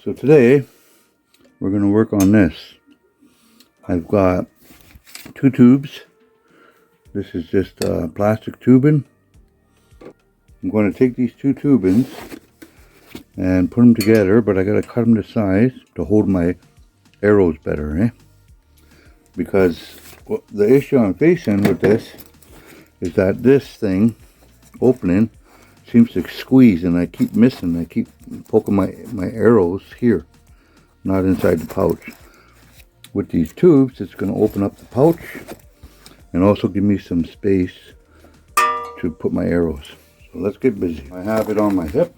So today we're going to work on this. I've got 2 tubes. This is just plastic tubing. I'm going to take these 2 tubings and put them together, but I got to cut them to size to hold my arrows better, Because the issue I'm facing with this is that this thing opening seems to squeeze, and I keep missing. I keep poking my arrows here, not inside the pouch. With these tubes, it's going to open up the pouch and also give me some space to put my arrows. So let's get busy. I have it on my hip.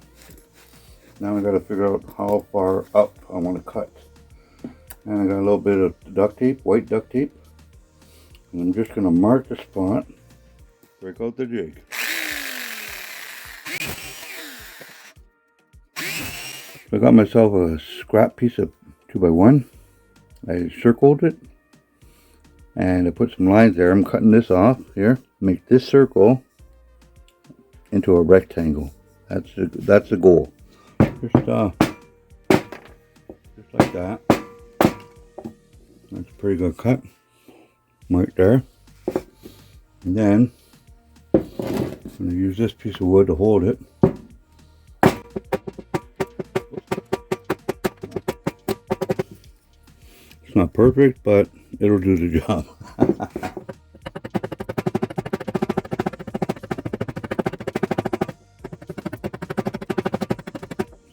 Now I got to figure out how far up I want to cut. And I got a little bit of duct tape, white duct tape. And I'm just going to mark the spot. Break out the jig. I got myself a scrap piece of 2x1. I circled it and I put some lines there. I'm cutting this off here. Make this circle into a rectangle. That's the goal. Just like that. That's a pretty good cut. Right there. And then I'm going to use this piece of wood to hold it. It's not perfect, but it'll do the job.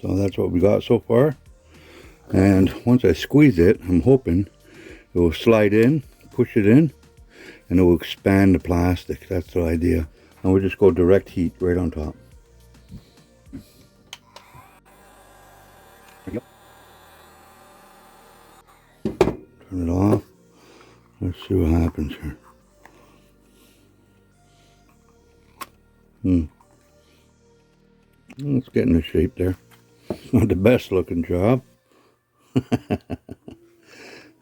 So that's what we got so far. And once I squeeze it, I'm hoping it will slide in, push it in, and it will expand the plastic. That's the idea. And we'll just go direct heat right on top. Turn it off. Let's see what happens here. It's getting the shape there. It's not the best looking job.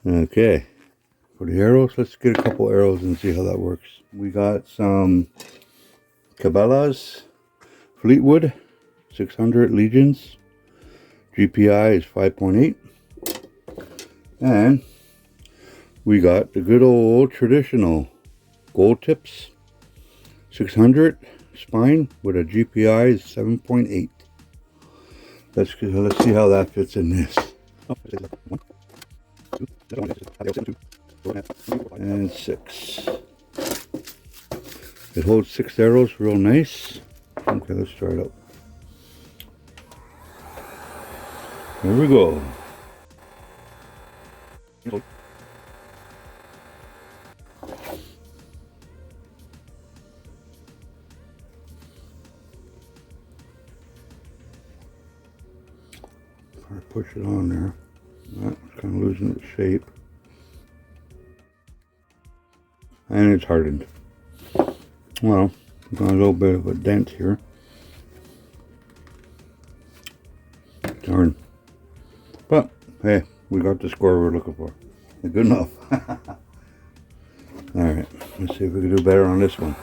Okay. For the arrows, let's get a couple arrows and see how that works. We got some Cabela's Fleetwood 600 Legions. GPI is 5.8. And we got the good old traditional Gold Tips 600 spine with a GPI is 7.8. Let's see how that fits in this. And 6. It holds 6 arrows real nice. Okay, let's try it out. Here we go. Push it on there. That's kind of losing its shape. And it's hardened. Well, got a little bit of a dent here. Darn. But, hey, we got the score we're looking for. Good enough. Alright, let's see if we can do better on this one.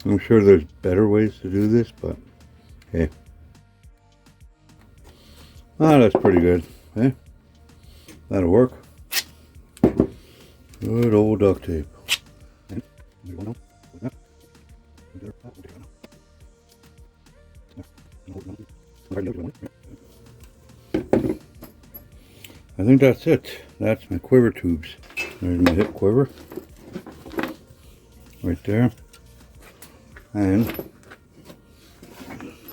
I'm sure there's better ways to do this, but hey. That's pretty good. Hey, that'll work. Good old duct tape. I think that's it. That's my quiver tubes. There's my hip quiver. Right there. And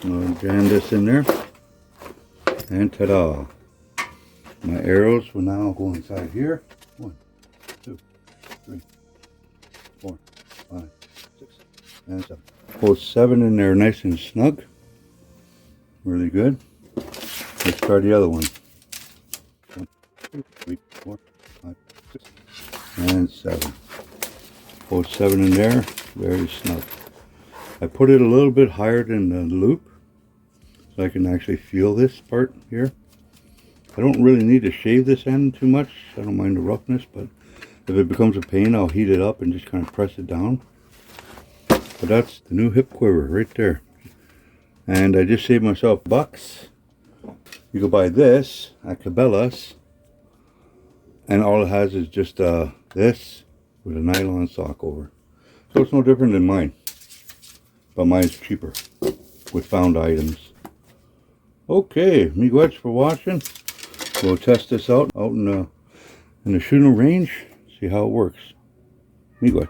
I'll jam this in there, and ta-da! My arrows will now go inside here. 1, 2, 3, 4, 5, 6, and 7. Hold 7 in there nice and snug. Really good. Let's try the other one. 1, 2, 3, 4, 5, 6, and 7. Hold 7 in there, very snug. I put it a little bit higher than the loop so I can actually feel this part here. I don't really need to shave this end too much. I don't mind the roughness, but if it becomes a pain, I'll heat it up and just kind of press it down. But that's the new hip quiver right there. And I just saved myself bucks. You go buy this at Cabela's, and all it has is just this with a nylon sock over. So it's no different than mine, but mine's cheaper with found items. Okay, miigwech for watching. We'll test this out in the shooting range, see how it works. Miigwech.